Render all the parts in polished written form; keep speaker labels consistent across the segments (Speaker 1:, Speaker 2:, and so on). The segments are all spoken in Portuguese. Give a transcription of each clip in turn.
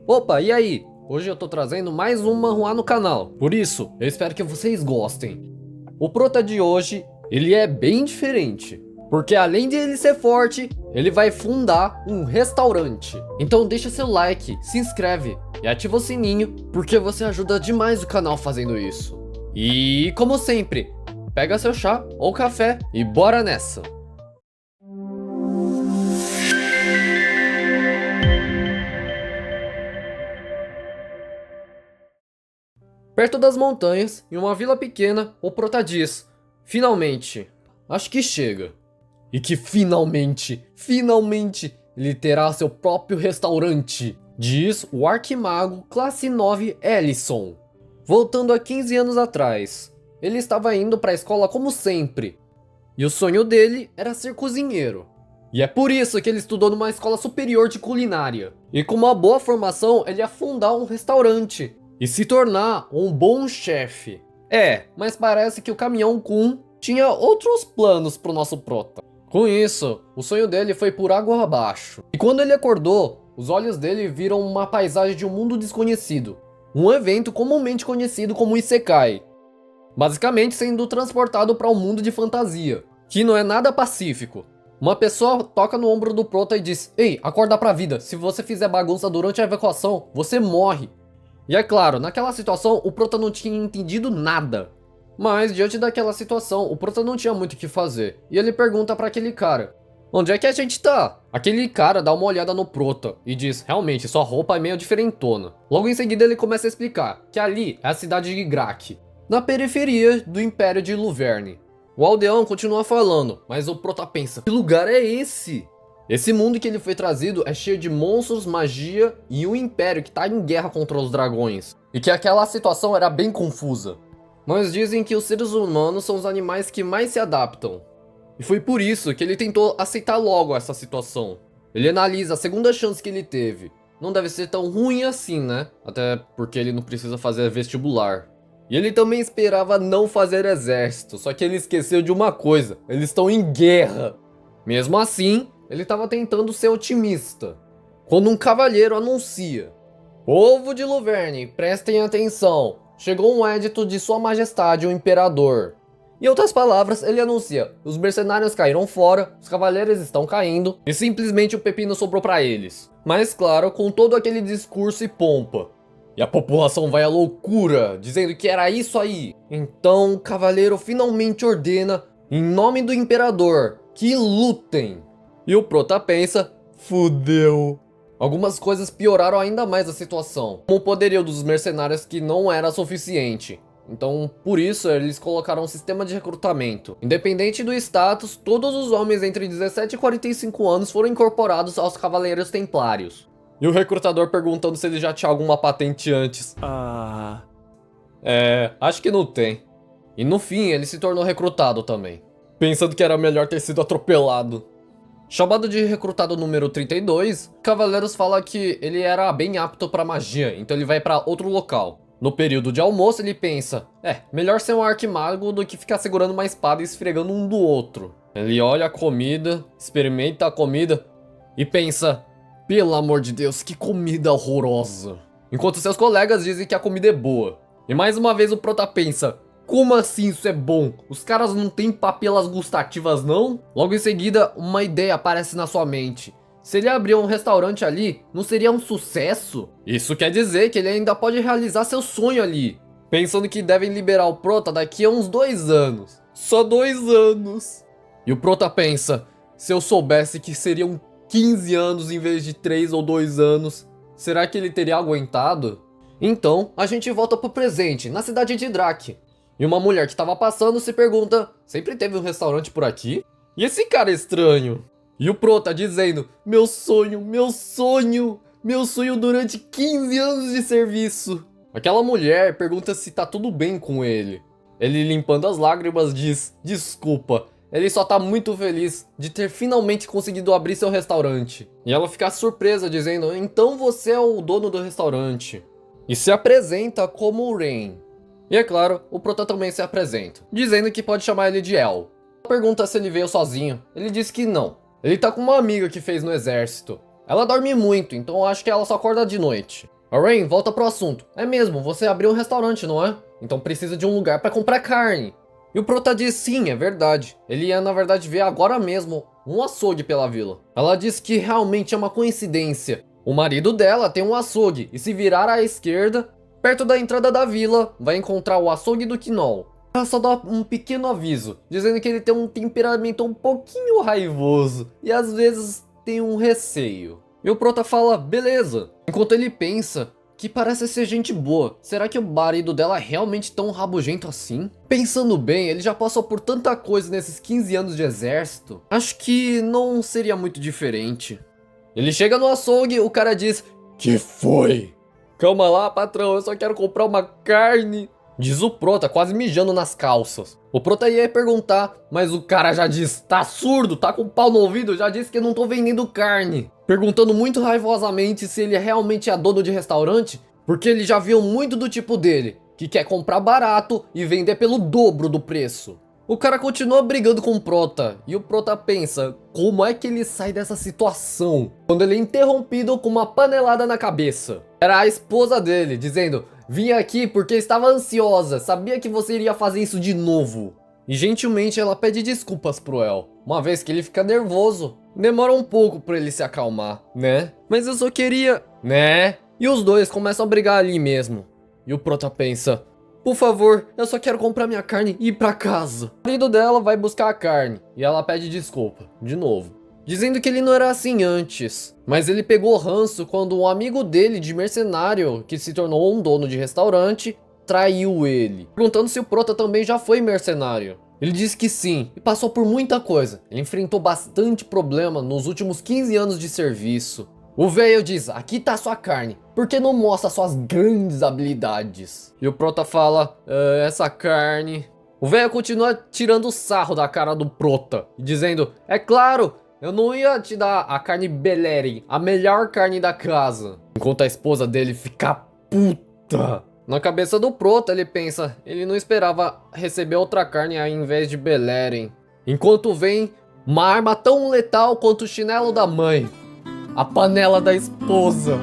Speaker 1: Opa, e aí? Hoje eu tô trazendo mais um manhwa no canal, por isso eu espero que vocês gostem. O prota de hoje, ele é bem diferente, porque além de ele ser forte, ele vai fundar um restaurante. Então deixa seu like, se inscreve e ativa o sininho, porque você ajuda demais o canal fazendo isso. E como sempre, pega seu chá ou café e bora nessa! Perto das montanhas, em uma vila pequena, o prota diz: finalmente, acho que chega. E que finalmente, ele terá seu próprio restaurante, diz o arquimago classe 9 Ellison. Voltando a 15 anos atrás, ele estava indo para a escola como sempre, e o sonho dele era ser cozinheiro. E é por isso que ele estudou numa escola superior de culinária. E com uma boa formação, ele ia fundar um restaurante e se tornar um bom chefe. Mas parece que o Caminhão Kun tinha outros planos pro nosso prota. Com isso, o sonho dele foi por água abaixo. E quando ele acordou, os olhos dele viram uma paisagem de um mundo desconhecido. Um evento comumente conhecido como Isekai. Basicamente sendo transportado para um mundo de fantasia, que não é nada pacífico. Uma pessoa toca no ombro do prota e diz: "Ei, acorda pra vida, se você fizer bagunça durante a evacuação, você morre." E é claro, naquela situação o prota não tinha entendido nada. Mas diante daquela situação, o prota não tinha muito o que fazer. E ele pergunta pra aquele cara: "Onde é que a gente tá?" Aquele cara dá uma olhada no prota e diz: "Realmente, sua roupa é meio diferentona." Logo em seguida ele começa a explicar que ali é a cidade de Grak, na periferia do Império de Luverne. O aldeão continua falando, mas o prota pensa: que lugar é esse? Esse mundo que ele foi trazido é cheio de monstros, magia e um império que tá em guerra contra os dragões. E que aquela situação era bem confusa. Mas dizem que os seres humanos são os animais que mais se adaptam. E foi por isso que ele tentou aceitar logo essa situação. Ele analisa a segunda chance que ele teve. Não deve ser tão ruim assim, né? Até porque ele não precisa fazer vestibular. E ele também esperava não fazer exército, só que ele esqueceu de uma coisa: eles estão em guerra. Mesmo assim, ele estava tentando ser otimista, quando um cavalheiro anuncia: "Povo de Luverne, prestem atenção, chegou um edito de Sua Majestade o Imperador." Em outras palavras, ele anuncia: os mercenários caíram fora, os cavaleiros estão caindo, e simplesmente o pepino sobrou para eles. Mas claro, com todo aquele discurso e pompa. E a população vai à loucura, dizendo que era isso aí. Então o cavaleiro finalmente ordena, em nome do imperador, que lutem. E o prota pensa: fudeu. Algumas coisas pioraram ainda mais a situação, como o poderio dos mercenários que não era suficiente. Então, por isso, eles colocaram um sistema de recrutamento. Independente do status, todos os homens entre 17 e 45 anos foram incorporados aos Cavaleiros Templários. E o recrutador perguntando se ele já tinha alguma patente antes. Acho que não tem. E no fim, ele se tornou recrutado também, pensando que era melhor ter sido atropelado. Chamado de recrutado número 32, Cavaleiros fala que ele era bem apto pra magia, então ele vai pra outro local. No período de almoço ele pensa: melhor ser um arquimago do que ficar segurando uma espada e esfregando um do outro. Ele olha a comida, experimenta a comida e pensa: pelo amor de Deus, que comida horrorosa. Enquanto seus colegas dizem que a comida é boa. E mais uma vez o prota pensa: como assim isso é bom? Os caras não têm papilas gustativas não? Logo em seguida, uma ideia aparece na sua mente. Se ele abrir um restaurante ali, não seria um sucesso? Isso quer dizer que ele ainda pode realizar seu sonho ali. Pensando que devem liberar o prota daqui a uns 2 anos. Só 2 anos. E o prota pensa: se eu soubesse que seriam 15 anos em vez de 3 ou 2 anos, será que ele teria aguentado? Então, a gente volta pro presente, na cidade de Drak. E uma mulher que estava passando se pergunta: sempre teve um restaurante por aqui? E esse cara estranho? E o prota dizendo: meu sonho durante 15 anos de serviço. Aquela mulher pergunta se tá tudo bem com ele. Ele, limpando as lágrimas, diz: desculpa, ele só tá muito feliz de ter finalmente conseguido abrir seu restaurante. E ela fica surpresa dizendo: então você é o dono do restaurante. E se apresenta como Rain. E é claro, o prota também se apresenta, dizendo que pode chamar ele de El. Ela pergunta se ele veio sozinho, ele diz que não. Ele tá com uma amiga que fez no exército. Ela dorme muito, então eu acho que ela só acorda de noite. A Rain volta pro assunto. É mesmo, você abriu um restaurante, não é? Então precisa de um lugar pra comprar carne. E o Prota diz sim, é verdade. Ele ia na verdade ver agora mesmo um açougue pela vila. Ela diz que realmente é uma coincidência. O marido dela tem um açougue e se virar à esquerda, perto da entrada da vila, vai encontrar o açougue do Knoll. Ela só dá um pequeno aviso, dizendo que ele tem um temperamento um pouquinho raivoso e às vezes tem um receio. E o Prota fala, beleza, enquanto ele pensa que parece ser gente boa. Será que o marido dela é realmente tão rabugento assim? Pensando bem, ele já passou por tanta coisa nesses 15 anos de exército. Acho que não seria muito diferente. Ele chega no açougue, o cara diz, que foi? Calma lá, patrão, eu só quero comprar uma carne. Diz o Prota, quase mijando nas calças. O Prota ia perguntar, mas o cara já diz, tá surdo, tá com o pau no ouvido, já disse que eu não tô vendendo carne. Perguntando muito raivosamente se ele realmente é dono de restaurante, porque ele já viu muito do tipo dele, que quer comprar barato e vender pelo dobro do preço. O cara continua brigando com o Prota, e o Prota pensa, como é que ele sai dessa situação? Quando ele é interrompido com uma panelada na cabeça. Era a esposa dele, dizendo, vim aqui porque estava ansiosa, sabia que você iria fazer isso de novo. E gentilmente ela pede desculpas pro El, uma vez que ele fica nervoso. Demora um pouco pra ele se acalmar, né? Mas eu só queria... né? E os dois começam a brigar ali mesmo. E o Prota pensa... por favor, eu só quero comprar minha carne e ir pra casa. O marido dela vai buscar a carne e ela pede desculpa, de novo. Dizendo que ele não era assim antes. Mas ele pegou ranço quando um amigo dele de mercenário, que se tornou um dono de restaurante, traiu ele. Perguntando se o Prota também já foi mercenário. Ele disse que sim, e passou por muita coisa. Ele enfrentou bastante problema nos últimos 15 anos de serviço. O velho diz, aqui tá sua carne, por que não mostra suas grandes habilidades? E o Prota fala, essa carne... O velho continua tirando sarro da cara do Prota, dizendo, é claro, eu não ia te dar a carne Beleren, a melhor carne da casa. Enquanto a esposa dele fica puta. Na cabeça do Prota ele pensa, ele não esperava receber outra carne ao invés de Beleren. Enquanto vem uma arma tão letal quanto o chinelo da mãe. A panela da esposa.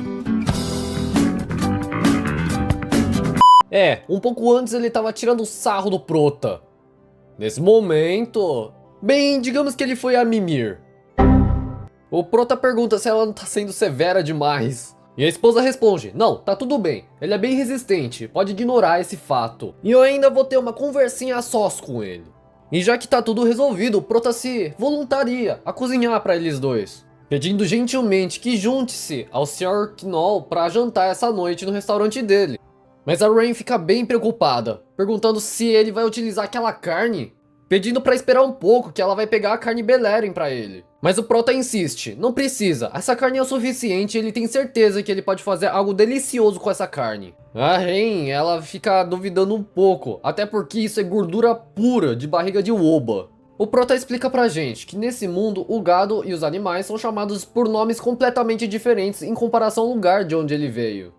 Speaker 1: Um pouco antes ele tava tirando sarro do Prota. Nesse momento... bem, digamos que ele foi a mimir. O Prota pergunta se ela não tá sendo severa demais. E a esposa responde, não, tá tudo bem. Ele é bem resistente, pode ignorar esse fato. E eu ainda vou ter uma conversinha a sós com ele. E já que tá tudo resolvido, o Prota se voluntaria a cozinhar pra eles dois. Pedindo gentilmente que junte-se ao Sr. Knoll para jantar essa noite no restaurante dele. Mas a Rain fica bem preocupada, perguntando se ele vai utilizar aquela carne, pedindo para esperar um pouco que ela vai pegar a carne Beleren para ele. Mas o Prota insiste, não precisa, essa carne é o suficiente e ele tem certeza que ele pode fazer algo delicioso com essa carne. A Rain, ela fica duvidando um pouco, até porque isso é gordura pura de barriga de Woba. O Prota explica pra gente que nesse mundo o gado e os animais são chamados por nomes completamente diferentes em comparação ao lugar de onde ele veio.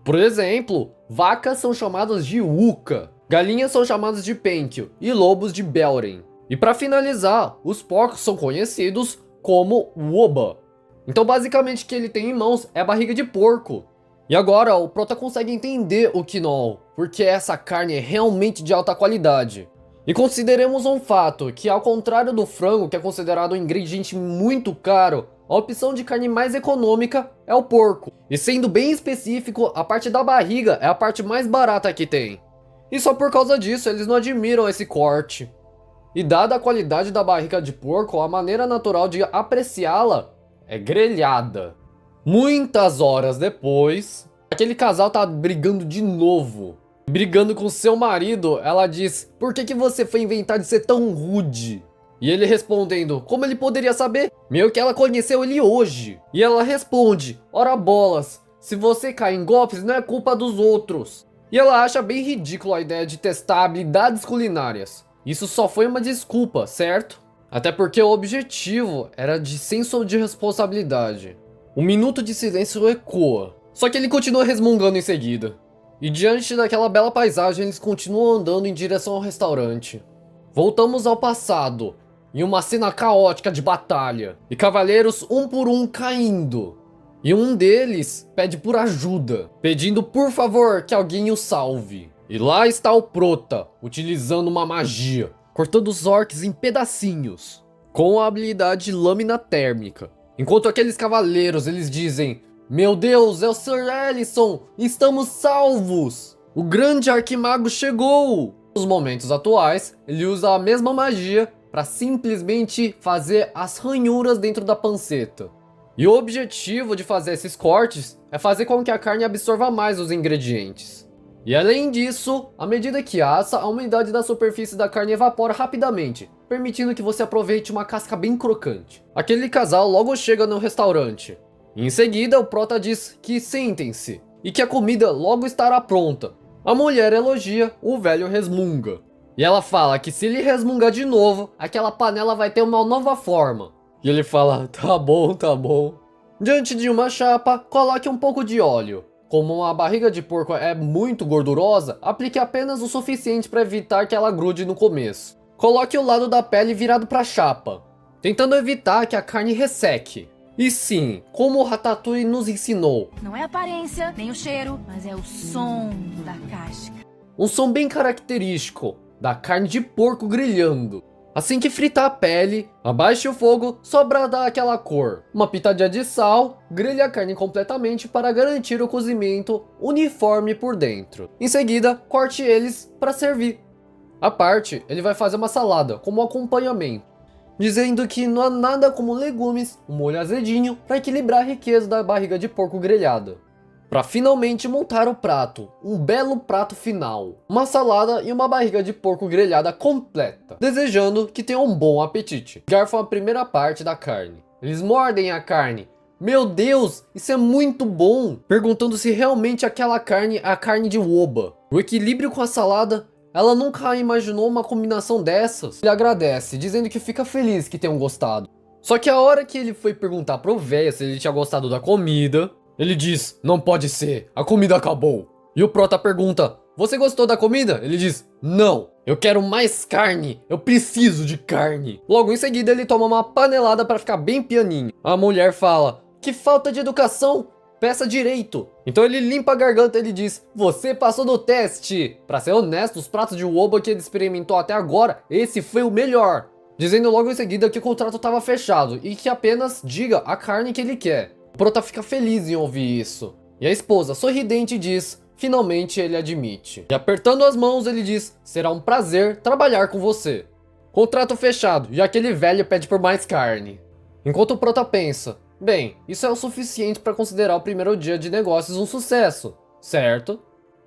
Speaker 1: Por exemplo, vacas são chamadas de Uka, galinhas são chamadas de Penkil e lobos de Beleren. E pra finalizar, os porcos são conhecidos como Woba. Então basicamente o que ele tem em mãos é a barriga de porco. E agora o Prota consegue entender o Knoll, porque essa carne é realmente de alta qualidade. E consideremos um fato, que ao contrário do frango, que é considerado um ingrediente muito caro, a opção de carne mais econômica é o porco. E sendo bem específico, a parte da barriga é a parte mais barata que tem. E só por causa disso eles não admiram esse corte. E dada a qualidade da barriga de porco, a maneira natural de apreciá-la é grelhada. Muitas horas depois, aquele casal tá brigando de novo. Brigando com seu marido, ela diz, por que você foi inventar de ser tão rude? E ele respondendo, como ele poderia saber? Meio que ela conheceu ele hoje. E ela responde, ora bolas, se você cai em golpes não é culpa dos outros. E ela acha bem ridículo a ideia de testar habilidades culinárias. Isso só foi uma desculpa, certo? Até porque o objetivo era de senso de responsabilidade. Um minuto de silêncio ecoa. Só que ele continua resmungando em seguida. E diante daquela bela paisagem, eles continuam andando em direção ao restaurante. Voltamos ao passado, em uma cena caótica de batalha, e cavaleiros um por um caindo. E um deles pede por ajuda, pedindo por favor que alguém o salve. E lá está o Prota, utilizando uma magia, cortando os orcs em pedacinhos, com a habilidade lâmina térmica. Enquanto aqueles cavaleiros, eles dizem: meu Deus, é o Sir Ellison, estamos salvos! O grande arquimago chegou! Nos momentos atuais, ele usa a mesma magia para simplesmente fazer as ranhuras dentro da panceta. E o objetivo de fazer esses cortes é fazer com que a carne absorva mais os ingredientes. E além disso, à medida que assa, a umidade da superfície da carne evapora rapidamente, permitindo que você aproveite uma casca bem crocante. Aquele casal logo chega no restaurante. Em seguida, o Prota diz que sentem-se e que a comida logo estará pronta. A mulher elogia, o velho resmunga. E ela fala que se ele resmungar de novo, aquela panela vai ter uma nova forma. E ele fala: tá bom, tá bom. Diante de uma chapa, coloque um pouco de óleo. Como a barriga de porco é muito gordurosa, aplique apenas o suficiente para evitar que ela grude no começo. Coloque o lado da pele virado para a chapa, tentando evitar que a carne resseque. E sim, como o Ratatouille nos ensinou,
Speaker 2: não é a aparência, nem o cheiro, mas é o som da casca.
Speaker 1: Um som bem característico da carne de porco grelhando. Assim que fritar a pele, abaixe o fogo só para dar aquela cor. Uma pitadinha de sal, grelhe a carne completamente para garantir o cozimento uniforme por dentro. Em seguida, corte eles para servir. À parte, ele vai fazer uma salada como acompanhamento, dizendo que não há nada como legumes, um molho azedinho para equilibrar a riqueza da barriga de porco grelhada. Para finalmente montar o prato, um belo prato final, uma salada e uma barriga de porco grelhada completa, desejando que tenham um bom apetite. Garfam a primeira parte da carne, eles mordem a carne. Meu Deus, isso é muito bom! Perguntando se realmente aquela carne é a carne de Woba. O equilíbrio com a salada, ela nunca imaginou uma combinação dessas. Ele agradece, dizendo que fica feliz que tenham gostado. Só que a hora que ele foi perguntar pro velho se ele tinha gostado da comida, ele diz: não pode ser, a comida acabou. E o Prota pergunta: você gostou da comida? Ele diz: não, eu quero mais carne, eu preciso de carne. Logo em seguida ele toma uma panelada para ficar bem pianinho. A mulher fala: que falta de educação, peça direito. Então ele limpa a garganta e ele diz: você passou no teste. Para ser honesto, os pratos de Woba que ele experimentou até agora, esse foi o melhor. Dizendo logo em seguida que o contrato estava fechado e que apenas diga a carne que ele quer. O Prota fica feliz em ouvir isso. E a esposa, sorridente, diz: finalmente ele admite. E apertando as mãos, ele diz: será um prazer trabalhar com você. Contrato fechado, e aquele velho pede por mais carne. Enquanto o Prota pensa: bem, isso é o suficiente para considerar o primeiro dia de negócios um sucesso, certo?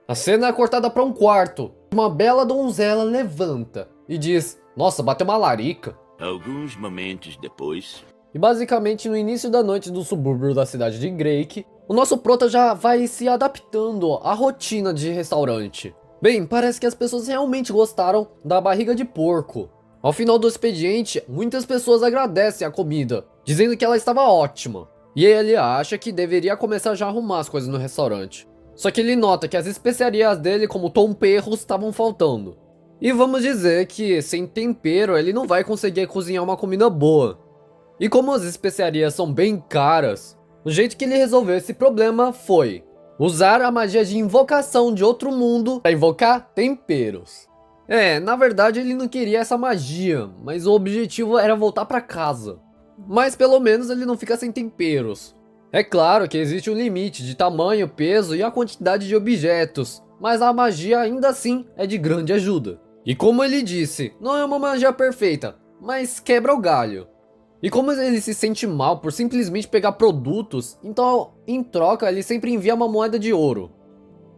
Speaker 1: A cena é cortada para um quarto. Uma bela donzela levanta e diz: nossa, bateu uma larica.
Speaker 3: Alguns momentos depois...
Speaker 1: E basicamente no início da noite do subúrbio da cidade de Drake, o nosso Prota já vai se adaptando à rotina de restaurante. Bem, parece que as pessoas realmente gostaram da barriga de porco. Ao final do expediente, muitas pessoas agradecem a comida, dizendo que ela estava ótima. E ele acha que deveria começar já a arrumar as coisas no restaurante. Só que ele nota que as especiarias dele, como temperos, estavam faltando. E vamos dizer que sem tempero ele não vai conseguir cozinhar uma comida boa. E como as especiarias são bem caras, o jeito que ele resolveu esse problema foi usar a magia de invocação de outro mundo para invocar temperos. Na verdade ele não queria essa magia, mas o objetivo era voltar para casa. Mas pelo menos ele não fica sem temperos. É claro que existe um limite de tamanho, peso e a quantidade de objetos, mas a magia ainda assim é de grande ajuda. E como ele disse, não é uma magia perfeita, mas quebra o galho. E como ele se sente mal por simplesmente pegar produtos, então em troca ele sempre envia uma moeda de ouro.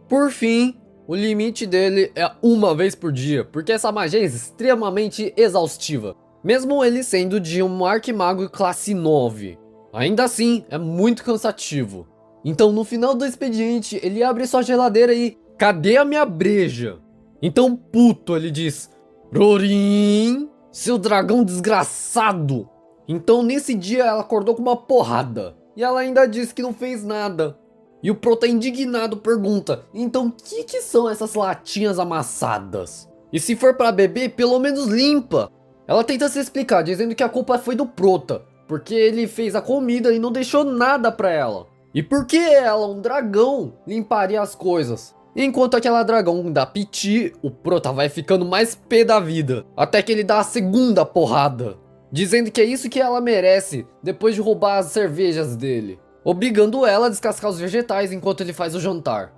Speaker 1: Por fim, o limite dele é uma vez por dia, porque essa magia é extremamente exaustiva, mesmo ele sendo de um arquimago classe 9. Ainda assim, é muito cansativo. Então no final do expediente, ele abre sua geladeira e: cadê a minha breja? Então puto, ele diz: Rorin, seu dragão desgraçado! Então nesse dia ela acordou com uma porrada. E ela ainda disse que não fez nada. E o Prota indignado pergunta: então o que são essas latinhas amassadas? E se for pra beber, pelo menos limpa. Ela tenta se explicar, dizendo que a culpa foi do Prota, porque ele fez a comida e não deixou nada pra ela. E por que ela, um dragão, limparia as coisas? Enquanto aquela dragão dá piti, o Prota vai ficando mais pé da vida, até que ele dá a segunda porrada, dizendo que é isso que ela merece, depois de roubar as cervejas dele, obrigando ela a descascar os vegetais enquanto ele faz o jantar.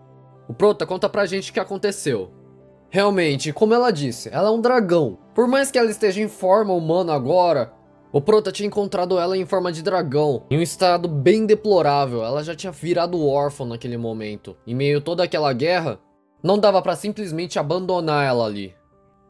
Speaker 1: O Prota conta pra gente o que aconteceu. Realmente, como ela disse, ela é um dragão. Por mais que ela esteja em forma humana agora, o Prota tinha encontrado ela em forma de dragão, em um estado bem deplorável. Ela já tinha virado órfã naquele momento. Em meio a toda aquela guerra, não dava pra simplesmente abandonar ela ali.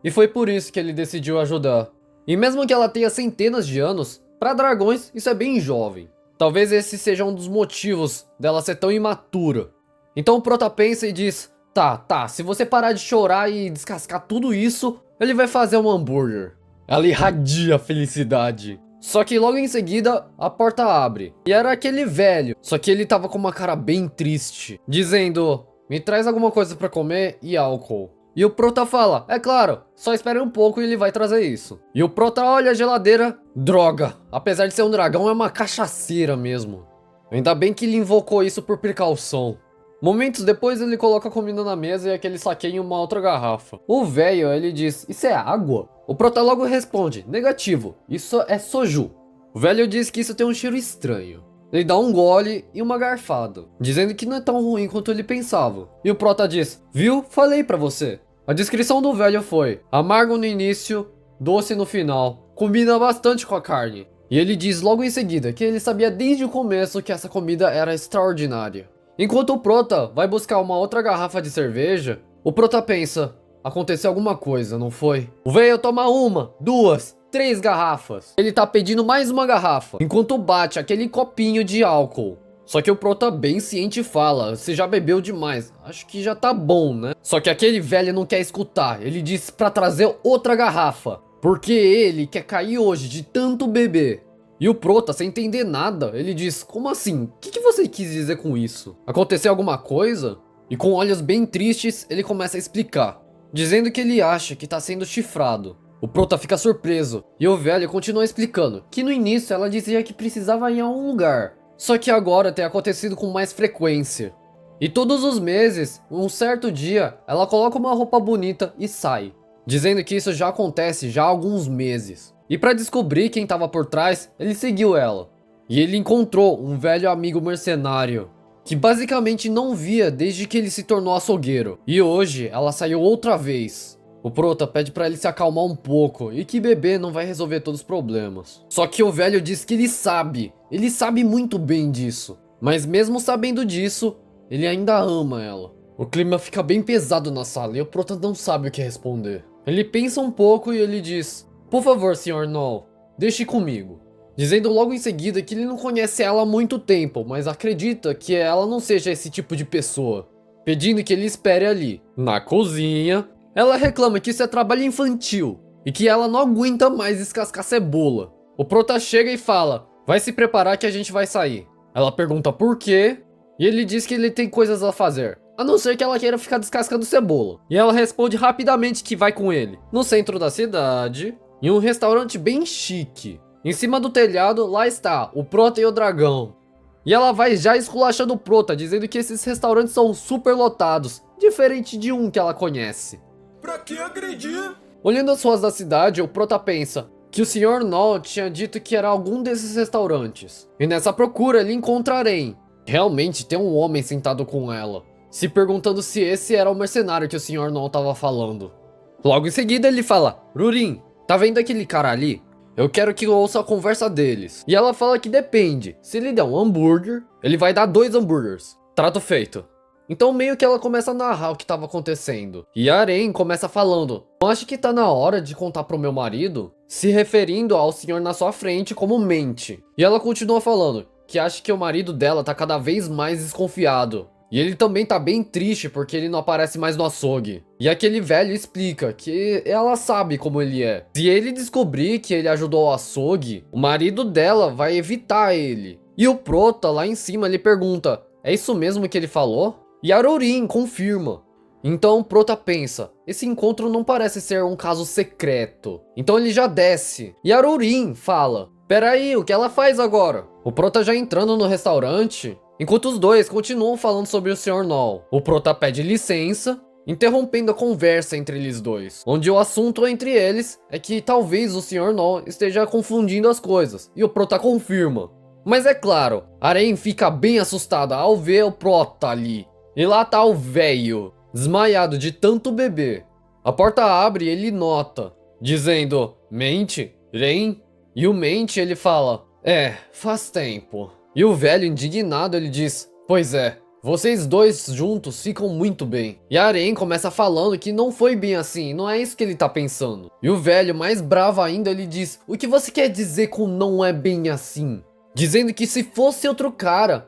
Speaker 1: E foi por isso que ele decidiu ajudar. E mesmo que ela tenha centenas de anos, pra dragões isso é bem jovem. Talvez esse seja um dos motivos dela ser tão imatura. Então o Prota pensa e diz: Tá, se você parar de chorar e descascar tudo isso, ele vai fazer um hambúrguer. Ela irradia a felicidade. Só que logo em seguida, a porta abre. E era aquele velho, só que ele tava com uma cara bem triste, dizendo: me traz alguma coisa pra comer e álcool. E o Prota fala: é claro, só espere um pouco e ele vai trazer isso. E o Prota olha a geladeira: droga, apesar de ser um dragão é uma cachaceira mesmo. Ainda bem que ele invocou isso por precaução. Momentos depois ele coloca a comida na mesa e aquele saquinho em uma outra garrafa. O velho, ele diz: isso é água? O Prota logo responde: negativo, isso é soju. O velho diz que isso tem um cheiro estranho. Ele dá um gole e uma garfada, dizendo que não é tão ruim quanto ele pensava. E o Prota diz: viu? Falei pra você. A descrição do velho foi: amargo no início, doce no final, combina bastante com a carne. E ele diz logo em seguida que ele sabia desde o começo que essa comida era extraordinária. Enquanto o Prota vai buscar uma outra garrafa de cerveja, o Prota pensa: aconteceu alguma coisa, não foi? O velho toma uma, duas, 3 garrafas. Ele tá pedindo mais uma garrafa, enquanto bate aquele copinho de álcool. Só que o Prota bem ciente fala: você já bebeu demais, acho que já tá bom, né? Só que aquele velho não quer escutar, ele diz pra trazer outra garrafa, porque ele quer cair hoje de tanto beber. E o Prota, sem entender nada, ele diz: como assim? O que você quis dizer com isso? Aconteceu alguma coisa? E com olhos bem tristes, ele começa a explicar, dizendo que ele acha que tá sendo chifrado. O Prota fica surpreso, e o velho continua explicando que no início ela dizia que precisava ir a um lugar, só que agora tem acontecido com mais frequência. E todos os meses, um certo dia, ela coloca uma roupa bonita e sai, dizendo que isso já acontece já há alguns meses. E para descobrir quem estava por trás, ele seguiu ela. E ele encontrou um velho amigo mercenário, que basicamente não via desde que ele se tornou açougueiro. E hoje, ela saiu outra vez. O Prota pede para ele se acalmar um pouco e que beber não vai resolver todos os problemas. Só que o velho diz que ele sabe muito bem disso. Mas mesmo sabendo disso, ele ainda ama ela. O clima fica bem pesado na sala e o Prota não sabe o que responder. Ele pensa um pouco e ele diz: por favor, Sr. Null, deixe comigo. Dizendo logo em seguida que ele não conhece ela há muito tempo, mas acredita que ela não seja esse tipo de pessoa. Pedindo que ele espere ali. Na cozinha, ela reclama que isso é trabalho infantil e que ela não aguenta mais descascar cebola. O Prota chega e fala: vai se preparar que a gente vai sair. Ela pergunta por quê e ele diz que ele tem coisas a fazer, a não ser que ela queira ficar descascando cebola. E ela responde rapidamente que vai com ele. No centro da cidade, em um restaurante bem chique. Em cima do telhado, lá está o Prota e o dragão. E ela vai já esculachando o Prota, dizendo que esses restaurantes são super lotados, diferente de um que ela conhece.
Speaker 4: Pra que agredir?
Speaker 1: Olhando as ruas da cidade, o Prota pensa que o Sr. Null tinha dito que era algum desses restaurantes. E nessa procura ele encontra Aren. Realmente tem um homem sentado com ela, se perguntando se esse era o mercenário que o Sr. Null estava falando. Logo em seguida ele fala: Rurin, tá vendo aquele cara ali? Eu quero que eu ouça a conversa deles. E ela fala que depende. Se ele der um hambúrguer, ele vai dar 2 hambúrgueres. Trato feito. Então meio que ela começa a narrar o que estava acontecendo. E a Aren começa falando: não acho que tá na hora de contar pro meu marido? Se referindo ao senhor na sua frente como mente. E ela continua falando que acha que o marido dela tá cada vez mais desconfiado. E ele também tá bem triste porque ele não aparece mais no açougue. E aquele velho explica que ela sabe como ele é. Se ele descobrir que ele ajudou o açougue, o marido dela vai evitar ele. E o Prota lá em cima ele pergunta: é isso mesmo que ele falou? E a Rurin confirma. Então o Prota pensa: esse encontro não parece ser um caso secreto. Então ele já desce. E a Rurin fala: peraí, o que ela faz agora? O Prota já entrando no restaurante, enquanto os dois continuam falando sobre o Sr. Null. O Prota pede licença, interrompendo a conversa entre eles dois, onde o assunto entre eles é que talvez o Sr. Null esteja confundindo as coisas, e o Prota confirma. Mas é claro, Aren fica bem assustada ao ver o Prota ali, e lá tá o velho, desmaiado de tanto beber. A porta abre e ele nota, dizendo, mente, Ren? E o mente ele fala, faz tempo. E o velho indignado ele diz, pois é, vocês dois juntos ficam muito bem. E a Aren começa falando que não foi bem assim, não é isso que ele tá pensando. E o velho, mais bravo ainda, ele diz, o que você quer dizer com não é bem assim? Dizendo que se fosse outro cara,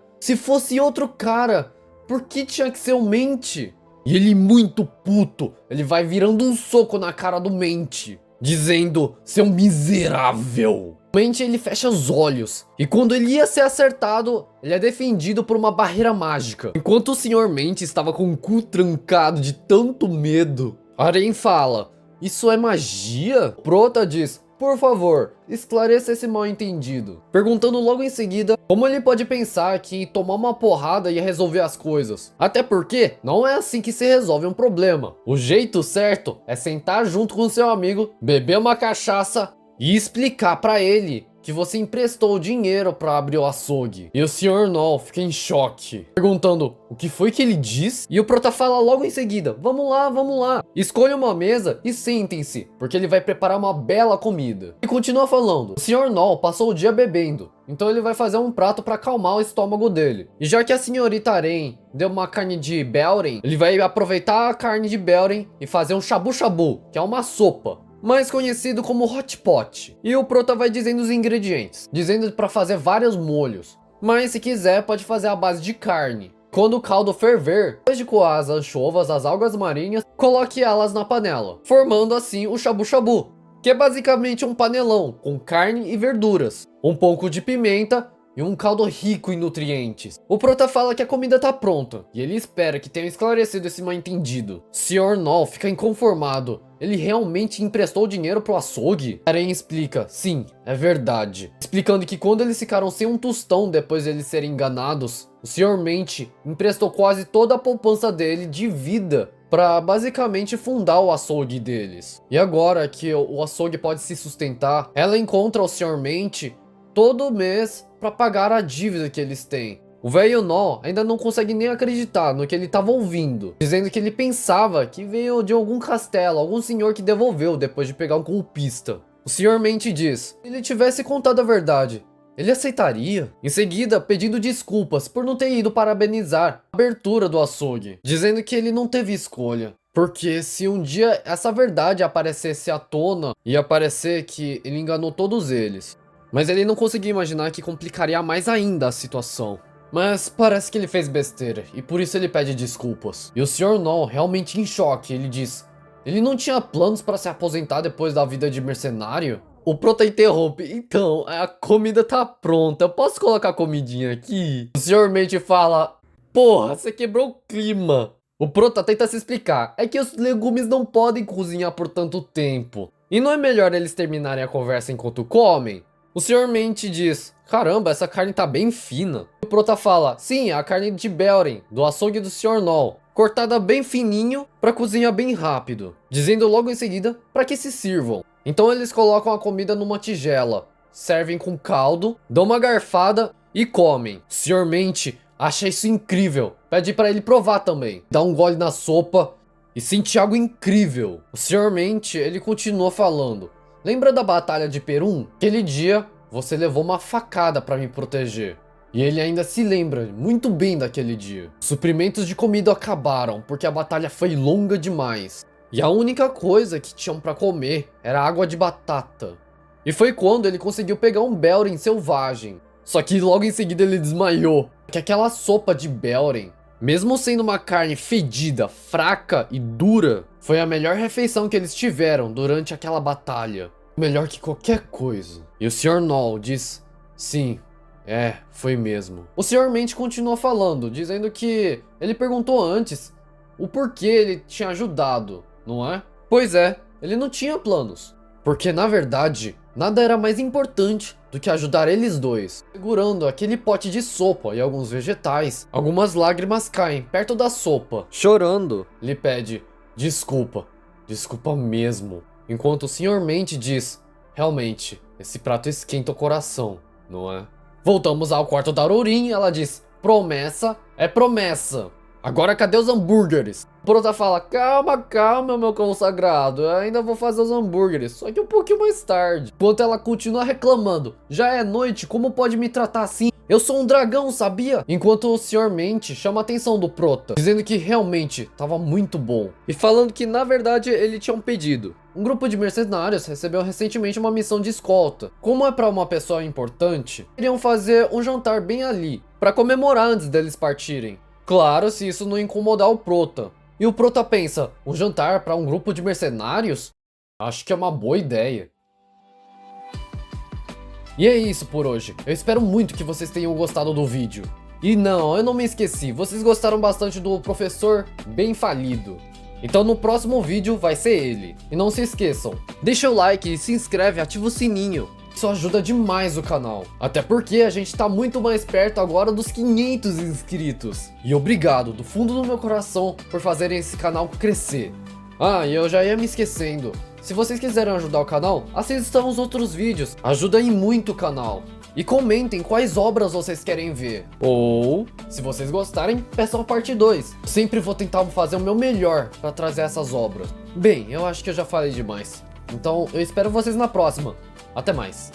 Speaker 1: por que tinha que ser o mente? E ele muito puto, ele vai virando um soco na cara do mente, dizendo, seu miserável. O mente ele fecha os olhos, e quando ele ia ser acertado, ele é defendido por uma barreira mágica. Enquanto o Sr. Mente estava com o cu trancado de tanto medo, Aren fala, isso é magia? Prota diz, por favor, esclareça esse mal entendido. Perguntando logo em seguida como ele pode pensar que tomar uma porrada ia resolver as coisas. Até porque não é assim que se resolve um problema. O jeito certo é sentar junto com seu amigo, beber uma cachaça e explicar pra ele que você emprestou dinheiro pra abrir o açougue. E o Sr. Null fica em choque, perguntando o que foi que ele disse? E o Prota fala logo em seguida, vamos lá, escolha uma mesa e sentem-se, porque ele vai preparar uma bela comida. E continua falando, o Sr. Null passou o dia bebendo, então ele vai fazer um prato pra acalmar o estômago dele. E já que a senhorita Aren deu uma carne de Belren, ele vai aproveitar a carne de Belren e fazer um shabu-shabu, que é uma sopa, mais conhecido como hot pot. E o Prota vai dizendo os ingredientes, dizendo para fazer vários molhos, mas se quiser pode fazer a base de carne. Quando o caldo ferver, depois de coar as anchovas, as algas marinhas, coloque elas na panela, formando assim o shabu-shabu, que é basicamente um panelão com carne e verduras, um pouco de pimenta e um caldo rico em nutrientes. O Prota fala que a comida tá pronta, e ele espera que tenha esclarecido esse mal-entendido. Sr. Null fica inconformado. Ele realmente emprestou dinheiro pro açougue? Aren explica, sim, é verdade. Explicando que quando eles ficaram sem um tostão depois de eles serem enganados, o Sr. Mente emprestou quase toda a poupança dele de vida para basicamente fundar o açougue deles. E agora que o açougue pode se sustentar, ela encontra o Sr. Mente todo mês para pagar a dívida que eles têm. O velho Null ainda não consegue nem acreditar no que ele estava ouvindo, dizendo que ele pensava que veio de algum castelo, algum senhor que devolveu depois de pegar um golpista. O Sr. Mente diz, se ele tivesse contado a verdade, ele aceitaria? Em seguida, pedindo desculpas por não ter ido parabenizar a abertura do açougue, dizendo que ele não teve escolha. Porque se um dia essa verdade aparecesse à tona, ia parecer que ele enganou todos eles. Mas ele não conseguia imaginar que complicaria mais ainda a situação. Mas parece que ele fez besteira, e por isso ele pede desculpas. E o Sr. Null, realmente em choque, ele diz, ele não tinha planos para se aposentar depois da vida de mercenário? O Prota interrompe, então, a comida tá pronta, eu posso colocar a comidinha aqui? O Sr. Mente fala, porra, você quebrou o clima. O Prota tenta se explicar, é que os legumes não podem cozinhar por tanto tempo. E não é melhor eles terminarem a conversa enquanto comem? O Sr. Mente diz, caramba, essa carne tá bem fina. O Prota fala, sim, é a carne de Belren, do açougue do Sr. Null, cortada bem fininho para cozinhar bem rápido, dizendo logo em seguida para que se sirvam. Então eles colocam a comida numa tigela, servem com caldo, dão uma garfada e comem. O Sr. Mente acha isso incrível, pede para ele provar também, dá um gole na sopa e sente algo incrível. O Sr. Mente, ele continua falando, lembra da batalha de Perun? Aquele dia você levou uma facada para me proteger. E ele ainda se lembra muito bem daquele dia. Os suprimentos de comida acabaram porque a batalha foi longa demais. E a única coisa que tinham para comer era água de batata. E foi quando ele conseguiu pegar um Belren selvagem. Só que logo em seguida ele desmaiou. Que aquela sopa de Belren, mesmo sendo uma carne fedida, fraca e dura, foi a melhor refeição que eles tiveram durante aquela batalha. Melhor que qualquer coisa. E o Sr. Null diz, sim, foi mesmo. O Sr. Mente continua falando, dizendo que ele perguntou antes o porquê ele tinha ajudado, não é? Pois é, ele não tinha planos. Porque na verdade, nada era mais importante do que ajudar eles dois. Segurando aquele pote de sopa e alguns vegetais, algumas lágrimas caem perto da sopa. Chorando, lhe pede desculpa, desculpa mesmo. Enquanto o Sr. Mente diz, realmente, esse prato esquenta o coração, não é? Voltamos ao quarto da Aurorin e ela diz, promessa é promessa. Agora cadê os hambúrgueres? O Prota fala, calma, calma, meu consagrado, eu ainda vou fazer os hambúrgueres, só que um pouquinho mais tarde. Enquanto ela continua reclamando, já é noite, como pode me tratar assim? Eu sou um dragão, sabia? Enquanto o Sr. Mente chama a atenção do Prota, dizendo que realmente tava muito bom. E falando que na verdade ele tinha um pedido. Um grupo de mercenários recebeu recentemente uma missão de escolta. Como é pra uma pessoa importante, queriam fazer um jantar bem ali, pra comemorar antes deles partirem. Claro, se isso não incomodar o Prota. E o Prota pensa, um jantar para um grupo de mercenários? Acho que é uma boa ideia. E é isso por hoje. Eu espero muito que vocês tenham gostado do vídeo. E não, eu não me esqueci, vocês gostaram bastante do professor bem falido. Então no próximo vídeo vai ser ele. E não se esqueçam, deixa o like e se inscreve, ativa o sininho. Isso ajuda demais o canal. Até porque a gente tá muito mais perto agora dos 500 inscritos. E obrigado, do fundo do meu coração, por fazerem esse canal crescer. Ah, e eu já ia me esquecendo. Se vocês quiserem ajudar o canal, assistam os outros vídeos. Ajuda aí muito o canal. E comentem quais obras vocês querem ver. Ou, se vocês gostarem, peçam a parte 2. Sempre vou tentar fazer o meu melhor para trazer essas obras. Bem, eu acho que eu já falei demais. Então, eu espero vocês na próxima. Até mais.